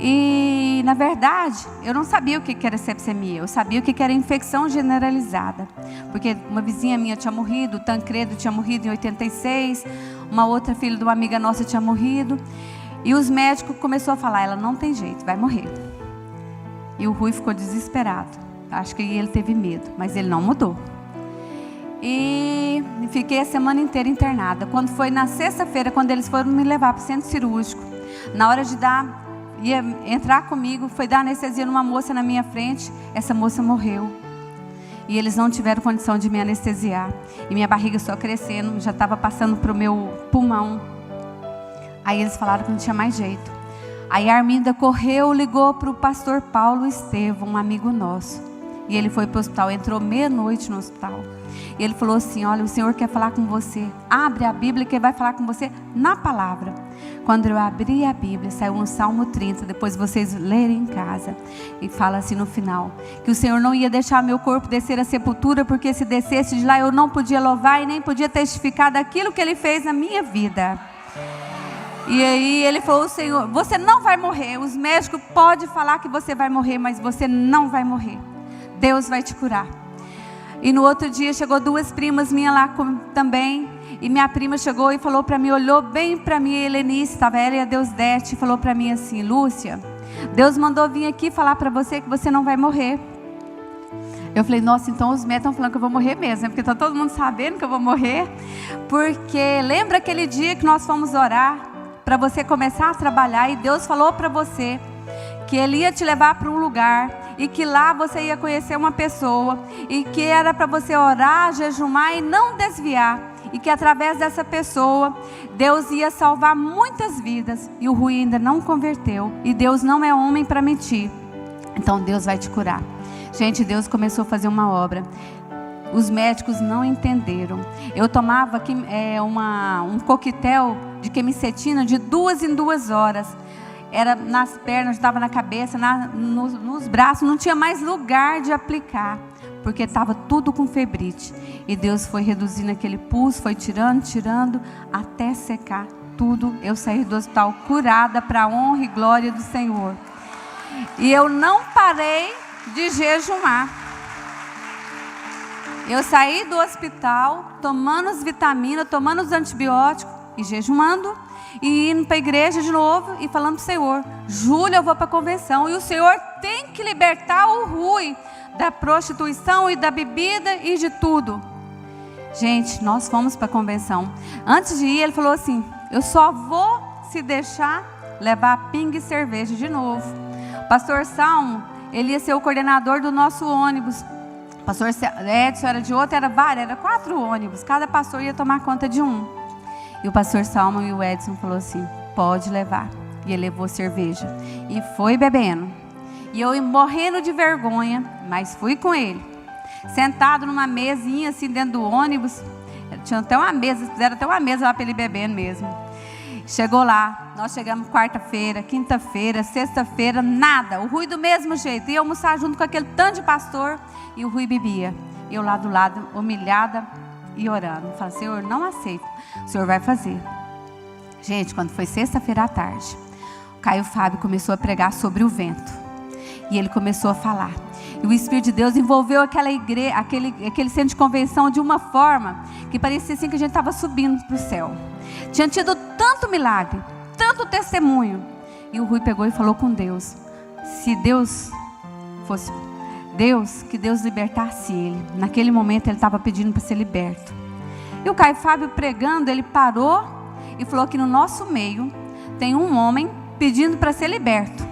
E, na verdade, eu não sabia o que era sepsemia. Eu sabia o que era infecção generalizada. Porque uma vizinha minha tinha morrido, o Tancredo tinha morrido em 86, uma outra filha de uma amiga nossa tinha morrido. E os médicos começaram a falar, ela não tem jeito, vai morrer. E o Rui ficou desesperado. Acho que ele teve medo, mas ele não mudou. E fiquei a semana inteira internada. Quando foi na sexta-feira, quando eles foram me levar para o centro cirúrgico, na hora de ia entrar comigo, foi dar anestesia numa moça na minha frente, essa moça morreu. E eles não tiveram condição de me anestesiar. E minha barriga só crescendo, já estava passando para o meu pulmão. Aí eles falaram que não tinha mais jeito. Aí a Arminda correu, ligou para o pastor Paulo Estevão, um amigo nosso. E ele foi para o hospital, entrou meia-noite no hospital. E ele falou assim, olha, o Senhor quer falar com você. Abre a Bíblia que Ele vai falar com você na palavra. Quando eu abri a Bíblia, saiu no Salmo 30, depois vocês lerem em casa. E fala assim no final, que o Senhor não ia deixar meu corpo descer à sepultura, porque se descesse de lá eu não podia louvar e nem podia testificar daquilo que Ele fez na minha vida. E aí ele falou, Senhor, você não vai morrer. Os médicos podem falar que você vai morrer, mas você não vai morrer. Deus vai te curar. E no outro dia chegou 2 primas minhas lá também. E minha prima chegou e falou para mim, olhou bem para mim, a Helenice, estava ela e a Deusdete, e falou para mim assim, Lúcia, Deus mandou vir aqui falar para você que você não vai morrer. Eu falei, nossa, então os médicos estão falando que eu vou morrer mesmo, né? Porque está todo mundo sabendo que eu vou morrer. Porque lembra aquele dia que nós fomos orar para você começar a trabalhar e Deus falou para você que Ele ia te levar para um lugar e que lá você ia conhecer uma pessoa e que era para você orar, jejumar e não desviar, e que através dessa pessoa Deus ia salvar muitas vidas. E o Rui ainda não converteu, e Deus não é homem para mentir, então Deus vai te curar. Gente, Deus começou a fazer uma obra. Os médicos não entenderam. Eu tomava um coquetel de quemicetina de 2 em 2 horas. Era nas pernas, estava na cabeça, nos braços, não tinha mais lugar de aplicar, porque estava tudo com febrite. E Deus foi reduzindo aquele pulso, foi tirando, até secar tudo. Eu saí do hospital curada para a honra e glória do Senhor. E eu não parei de jejumar. Eu saí do hospital, tomando as vitaminas, tomando os antibióticos e jejumando. E indo para a igreja de novo e falando para o Senhor, Júlia, eu vou para a convenção. E o Senhor tem que libertar o Rui da prostituição e da bebida e de tudo. Gente, nós fomos para a convenção. Antes de ir, ele falou assim, eu só vou se deixar levar pinga e cerveja de novo. O pastor Salmo, ele ia ser o coordenador do nosso ônibus. O pastor Edson era de outro, era 4 ônibus. Cada pastor ia tomar conta de um. E o pastor Salmo e o Edson falou assim, pode levar. E ele levou cerveja. E foi bebendo. E eu morrendo de vergonha, mas fui com ele. Sentado numa mesinha assim dentro do ônibus. Tinha até uma mesa, fizeram até uma mesa lá para ele bebendo mesmo. Chegou lá, nós chegamos quarta-feira, quinta-feira, sexta-feira, nada. O Rui do mesmo jeito. Ia almoçar junto com aquele tanto de pastor e o Rui bebia. Eu lá do lado, humilhada e orando. Falei, Senhor, não aceito. O Senhor vai fazer. Gente, quando foi sexta-feira à tarde, o Caio Fábio começou a pregar sobre o vento. E ele começou a falar. E o Espírito de Deus envolveu aquela igreja, aquele centro de convenção de uma forma que parecia assim que a gente estava subindo para o céu. Tinha tido tanto milagre, tanto testemunho. E o Rui pegou e falou com Deus: se Deus fosse Deus, que Deus libertasse ele. Naquele momento ele estava pedindo para ser liberto. E o Caio Fábio pregando, ele parou e falou que no nosso meio tem um homem pedindo para ser liberto.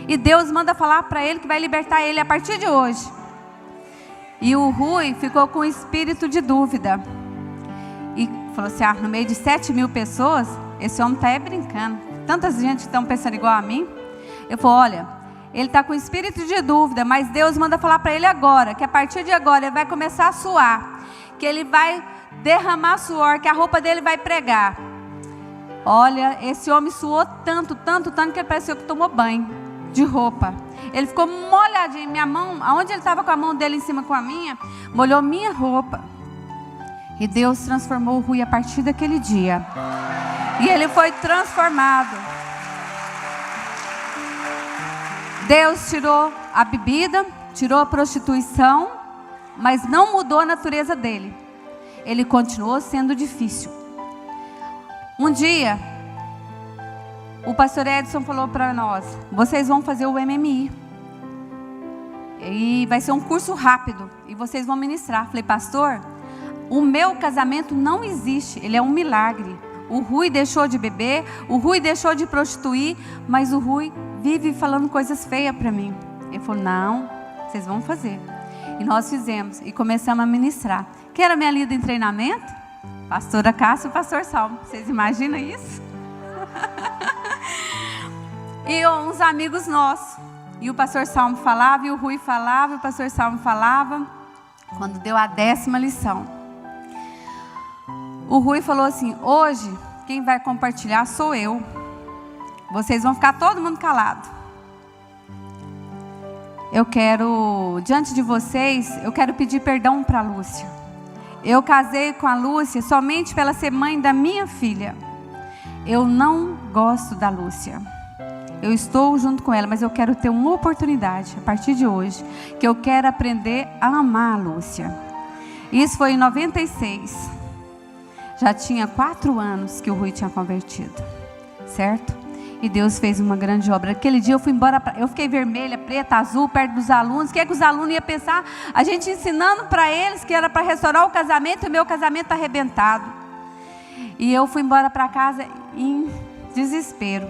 E Deus manda falar para ele que vai libertar ele a partir de hoje. E o Rui ficou com espírito de dúvida. E falou assim: no meio de 7.000 pessoas, esse homem está brincando. Tanta gente que estão pensando igual a mim. Eu falei: olha, ele está com espírito de dúvida, mas Deus manda falar para ele agora, que a partir de agora ele vai começar a suar, que ele vai derramar suor, que a roupa dele vai pregar. Olha, esse homem suou tanto, tanto, tanto, que ele pareceu que tomou banho de roupa. Ele ficou molhadinho, minha mão, aonde ele estava com a mão dele em cima com a minha, molhou minha roupa. E Deus transformou o Rui a partir daquele dia. E ele foi transformado. Deus tirou a bebida, tirou a prostituição, mas não mudou a natureza dele. Ele continuou sendo difícil. Um dia, o pastor Edson falou para nós: vocês vão fazer o MMI. E vai ser um curso rápido. E vocês vão ministrar. Falei: pastor, o meu casamento não existe. Ele é um milagre. O Rui deixou de beber, o Rui deixou de prostituir, mas o Rui vive falando coisas feias para mim. Ele falou: não, vocês vão fazer. E nós fizemos e começamos a ministrar. Quem era minha líder em treinamento? Pastora Cássia e o pastor Salmo. Vocês imaginam isso? E uns amigos nossos. E o pastor Salmo falava, e o Rui falava, e o pastor Salmo falava. Quando deu a 10ª lição, o Rui falou assim: hoje quem vai compartilhar sou eu. Vocês vão ficar todo mundo calado. Eu quero, diante de vocês, eu quero pedir perdão para a Lúcia. Eu casei com a Lúcia somente para ela ser mãe da minha filha. Eu não gosto da Lúcia. Eu estou junto com ela, mas eu quero ter uma oportunidade, a partir de hoje, que eu quero aprender a amar a Lúcia. Isso foi em 96. Já tinha 4 anos que o Rui tinha convertido, certo? E Deus fez uma grande obra. Aquele dia eu fui embora, eu fiquei vermelha, preta, azul, perto dos alunos. O que é que os alunos iam pensar? A gente ensinando para eles que era para restaurar o casamento, e o meu casamento arrebentado. E eu fui embora para casa em desespero.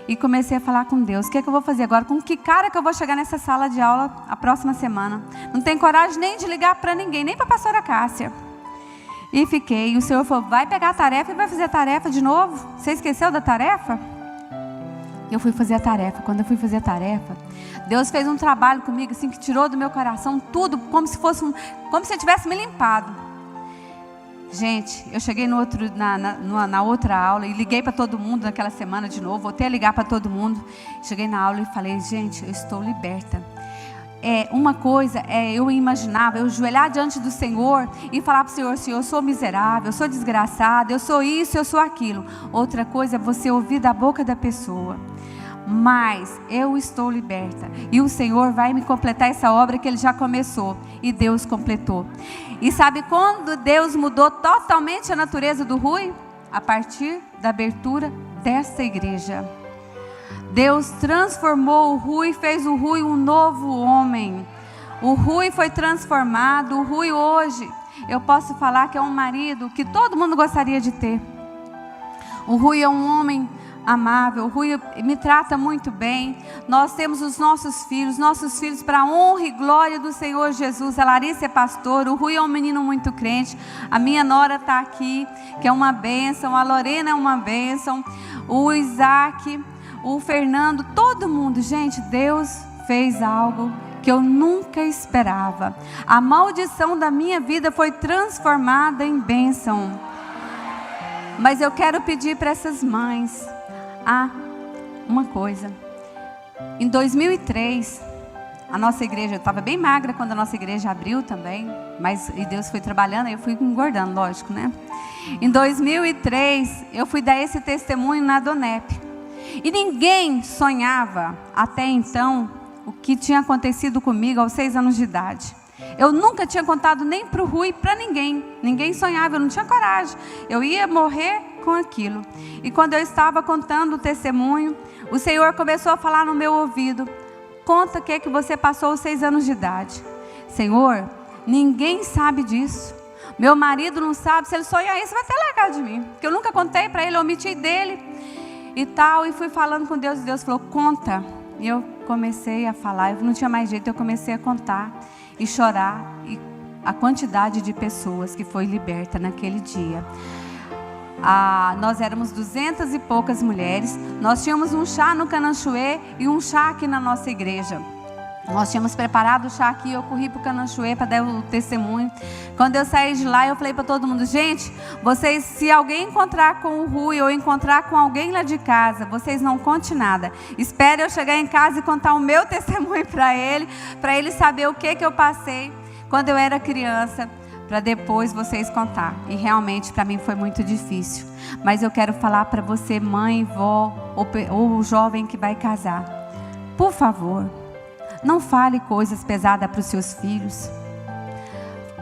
E comecei a falar com Deus: o que é que eu vou fazer agora? Com que cara que eu vou chegar nessa sala de aula a próxima semana? Não tenho coragem nem de ligar para ninguém, nem para a pastora Cássia. E fiquei. E o Senhor falou: vai pegar a tarefa e vai fazer a tarefa de novo? Você esqueceu da tarefa? Eu fui fazer a tarefa. Quando eu fui fazer a tarefa, Deus fez um trabalho comigo assim, que tirou do meu coração tudo, como se eu tivesse me limpado. Gente, eu cheguei na outra aula e liguei para todo mundo naquela semana de novo. Voltei a ligar para todo mundo. Cheguei na aula e falei: gente, eu estou liberta. Uma coisa eu imaginava, eu ajoelhar diante do Senhor e falar para o Senhor: Senhor, eu sou miserável, eu sou desgraçada, eu sou isso, eu sou aquilo. Outra coisa é você ouvir da boca da pessoa: mas eu estou liberta, e o Senhor vai me completar essa obra que Ele já começou. E Deus completou. E sabe quando Deus mudou totalmente a natureza do Rui? A partir da abertura dessa igreja. Deus transformou o Rui, fez o Rui um novo homem. O Rui foi transformado. O Rui hoje, eu posso falar que é um marido que todo mundo gostaria de ter. O Rui é um homem amável. O Rui me trata muito bem. Nós temos os nossos filhos para a honra e glória do Senhor Jesus. A Larissa é pastora. O Rui é um menino muito crente. A minha nora está aqui, que é uma bênção. A Lorena é uma bênção. O Isaac, o Fernando, todo mundo. Gente, Deus fez algo que eu nunca esperava. A maldição da minha vida foi transformada em bênção. Mas eu quero pedir para essas mães uma coisa. Em 2003, a nossa igreja, eu estava bem magra quando a nossa igreja abriu também, e Deus foi trabalhando, aí eu fui engordando, lógico, né? Em 2003, eu fui dar esse testemunho na Donep. E ninguém sonhava até então o que tinha acontecido comigo aos 6 anos de idade. Eu nunca tinha contado nem para o Rui, para ninguém. Ninguém sonhava, eu não tinha coragem. Eu ia morrer com aquilo. E quando eu estava contando o testemunho, o Senhor começou a falar no meu ouvido: conta o que você passou aos 6 anos de idade. Senhor, ninguém sabe disso. Meu marido não sabe. Se ele sonhar isso, vai até largar de mim, porque eu nunca contei para ele, eu omiti dele e tal. E fui falando com Deus, e Deus falou: conta. E eu comecei a falar, eu não tinha mais jeito, eu comecei a contar e chorar. E a quantidade de pessoas que foi liberta naquele dia. Nós éramos 200 e poucas mulheres. Nós tínhamos um chá no Cananchoê e um chá aqui na nossa igreja. Nós tínhamos preparado o chá aqui, eu corri para o Cananchoê para dar o testemunho. Quando eu saí de lá, eu falei para todo mundo: gente, vocês, se alguém encontrar com o Rui ou encontrar com alguém lá de casa, vocês não contem nada. Espere eu chegar em casa e contar o meu testemunho para ele saber o que eu passei quando eu era criança, para depois vocês contar. E realmente para mim foi muito difícil. Mas eu quero falar para você, mãe, vó ou jovem que vai casar: por favor, não fale coisas pesadas para os seus filhos.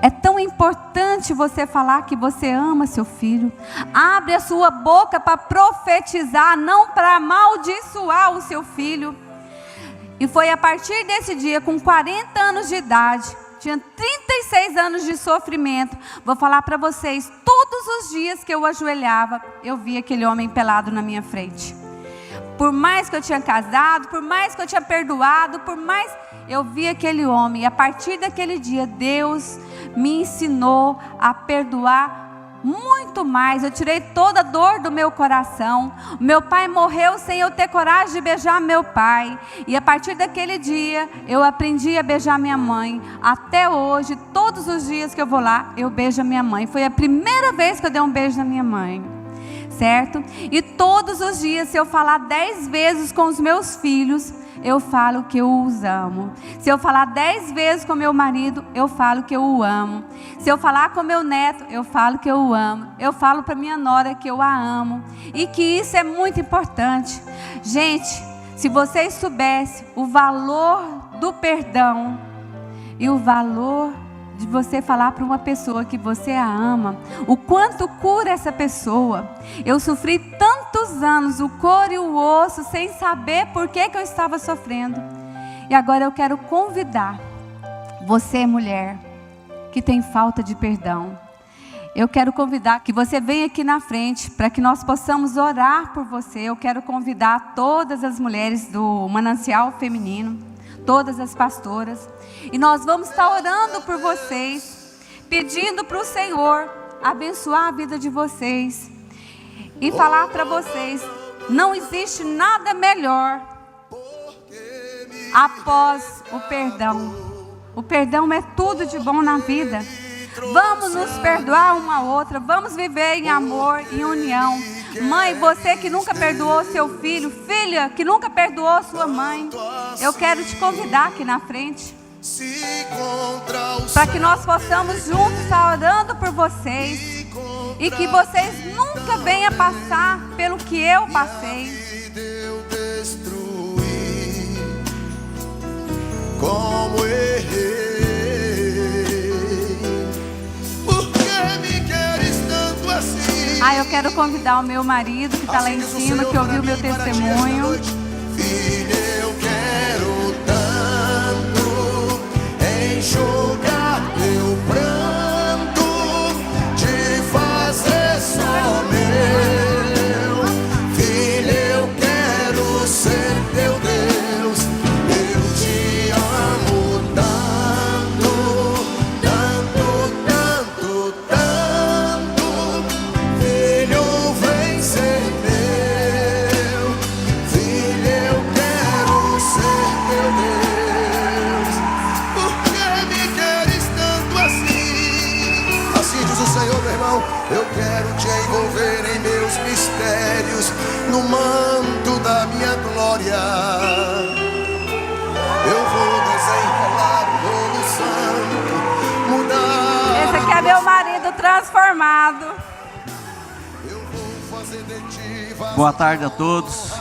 É tão importante você falar que você ama seu filho. Abre a sua boca para profetizar, não para amaldiçoar o seu filho. E foi a partir desse dia, com 40 anos de idade, tinha 36 anos de sofrimento. Vou falar para vocês, todos os dias que eu ajoelhava, eu via aquele homem pelado na minha frente. Por mais que eu tinha casado, por mais que eu tinha perdoado, por mais, eu via aquele homem. E a partir daquele dia, Deus me ensinou a perdoar muito mais. Eu tirei toda a dor do meu coração. Meu pai morreu sem eu ter coragem de beijar meu pai. E a partir daquele dia, eu aprendi a beijar minha mãe. Até hoje, todos os dias que eu vou lá, eu beijo a minha mãe. Foi a primeira vez que eu dei um beijo na minha mãe. Certo? E todos os dias, se eu falar 10 vezes com os meus filhos, eu falo que eu os amo. Se eu falar 10 vezes com meu marido, eu falo que eu o amo. Se eu falar com meu neto, eu falo que eu o amo. Eu falo para minha nora que eu a amo. E que isso é muito importante. Gente, se vocês soubessem o valor do perdão e o valor de você falar para uma pessoa que você a ama, o quanto cura essa pessoa. Eu sofri tantos anos, o couro e o osso, sem saber por que eu estava sofrendo. E agora eu quero convidar você, mulher, que tem falta de perdão. Eu quero convidar que você venha aqui na frente, para que nós possamos orar por você. Eu quero convidar todas as mulheres do Manancial Feminino, todas as pastoras, e nós vamos estar orando por vocês, pedindo para o Senhor abençoar a vida de vocês e falar para vocês: não existe nada melhor após o perdão. O perdão é tudo de bom na vida. Vamos nos perdoar uma a outra, vamos viver em amor, em união. Mãe, você que nunca perdoou seu filho, filha que nunca perdoou sua mãe, eu quero te convidar aqui na frente, para que nós possamos juntos estar orando por vocês, e que vocês nunca venham passar pelo que eu passei. Como errei. Eu quero convidar o meu marido que está lá em cima, que ouviu o meu testemunho. Filha, eu quero tanto enxugar teu pranto, te fazer só meu. Filha, eu quero ser teu Deus. Eu te amo tanto, tanto, tanto, tanto. Filho, vem ser meu. Filho, eu quero ser teu Deus. Por que me queres tanto assim? Assim diz o Senhor, meu irmão. Eu quero te envolver em meus mistérios, no manto da minha glória. Eu vou desenrolar o rolo santo, mudar. Esse aqui é meu marido transformado. Eu vou fazer de ti vaso. Boa tarde a todos,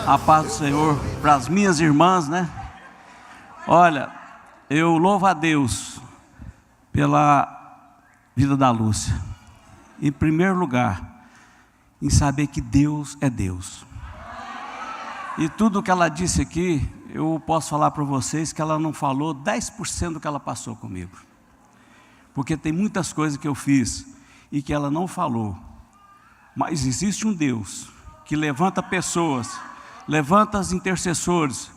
a paz do Senhor para as minhas irmãs, né? Olha, eu louvo a Deus pela vida da Lúcia. Em primeiro lugar, em saber que Deus é Deus. E tudo que ela disse aqui, eu posso falar para vocês que ela não falou 10% do que ela passou comigo. Porque tem muitas coisas que eu fiz e que ela não falou. Mas existe um Deus que levanta pessoas, levanta os intercessores,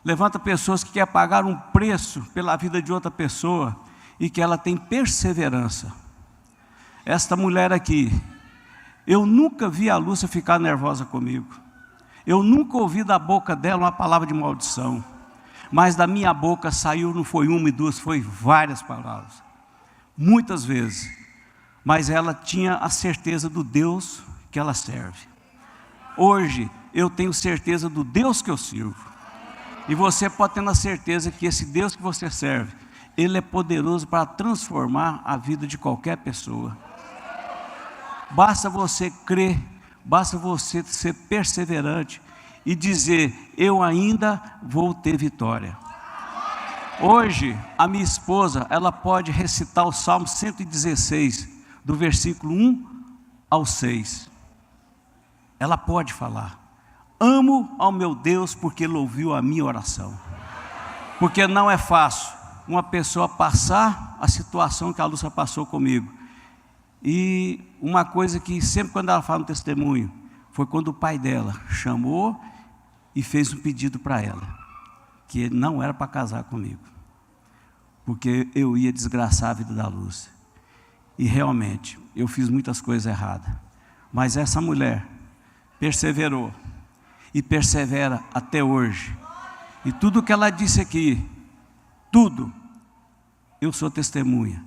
levanta pessoas que querem pagar um preço pela vida de outra pessoa e que ela tem perseverança. Esta mulher aqui, eu nunca vi a Lúcia ficar nervosa comigo. Eu nunca ouvi da boca dela uma palavra de maldição. Mas da minha boca saiu, não foi uma e duas, foi várias palavras. Muitas vezes. Mas ela tinha a certeza do Deus que ela serve. Hoje, eu tenho certeza do Deus que eu sirvo. E você pode ter a certeza que esse Deus que você serve, Ele é poderoso para transformar a vida de qualquer pessoa. Basta você crer, basta você ser perseverante e dizer, eu ainda vou ter vitória. Hoje, a minha esposa, ela pode recitar o Salmo 116, do versículo 1 ao 6. Ela pode falar, amo ao meu Deus porque Ele ouviu a minha oração. Porque não é fácil uma pessoa passar a situação que a Lúcia passou comigo. E uma coisa que sempre quando ela fala no testemunho, foi quando o pai dela chamou e fez um pedido para ela, que ele não era para casar comigo, porque eu ia desgraçar a vida da Lúcia. E realmente, eu fiz muitas coisas erradas, mas essa mulher perseverou, e persevera até hoje, e tudo que ela disse aqui, tudo, eu sou testemunha,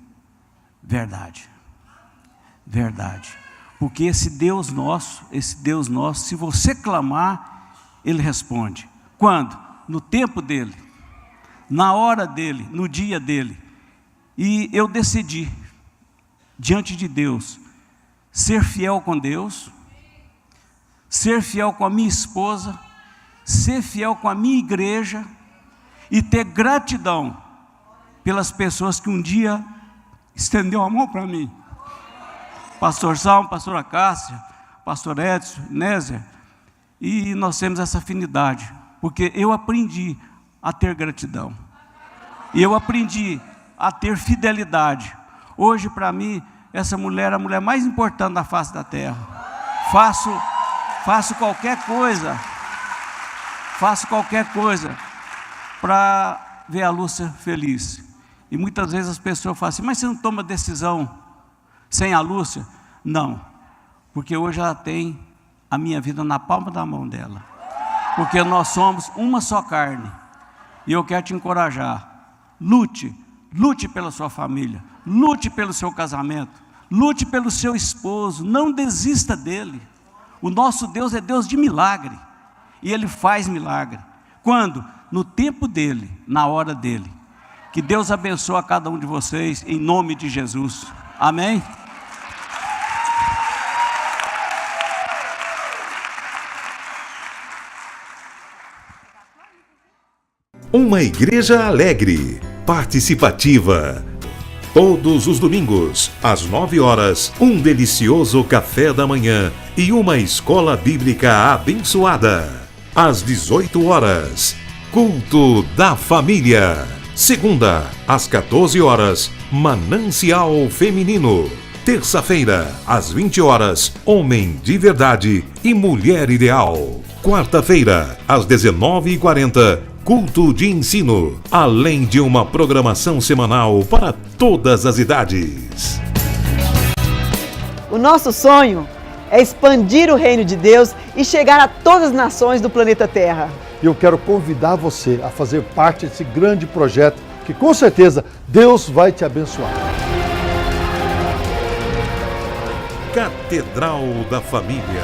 verdade, verdade, porque esse Deus nosso, se você clamar, Ele responde. Quando? No tempo dEle, na hora dEle, no dia dEle. E eu decidi, diante de Deus, ser fiel com Deus, ser fiel com a minha esposa, ser fiel com a minha igreja, e ter gratidão pelas pessoas que um dia estendeu a mão para mim. Pastor Salmo, pastora Cássia, pastor Edson, Nézia, e nós temos essa afinidade, porque eu aprendi a ter gratidão, e eu aprendi a ter fidelidade. Hoje para mim, essa mulher é a mulher mais importante da face da terra. Faço qualquer coisa para ver a Lúcia feliz. E muitas vezes as pessoas falam assim, mas você não toma decisão sem a Lúcia? Não, porque hoje ela tem a minha vida na palma da mão dela, porque nós somos uma só carne. E eu quero te encorajar, lute pela sua família, lute pelo seu casamento, lute pelo seu esposo, não desista dele. O nosso Deus é Deus de milagre, e Ele faz milagre. Quando? No tempo dEle, na hora dEle. Que Deus abençoe a cada um de vocês, em nome de Jesus, amém? Uma igreja alegre, participativa. Todos os domingos, às 9 horas, um delicioso café da manhã e uma escola bíblica abençoada. Às 18 horas, culto da família. Segunda, às 14 horas, Manancial Feminino. Terça-feira, às 20 horas, Homem de Verdade e Mulher Ideal. Quarta-feira, às 19h40, culto de ensino, além de uma programação semanal para todas as idades. O nosso sonho é expandir o reino de Deus e chegar a todas as nações do planeta Terra. E eu quero convidar você a fazer parte desse grande projeto que com certeza Deus vai te abençoar. Catedral da Família.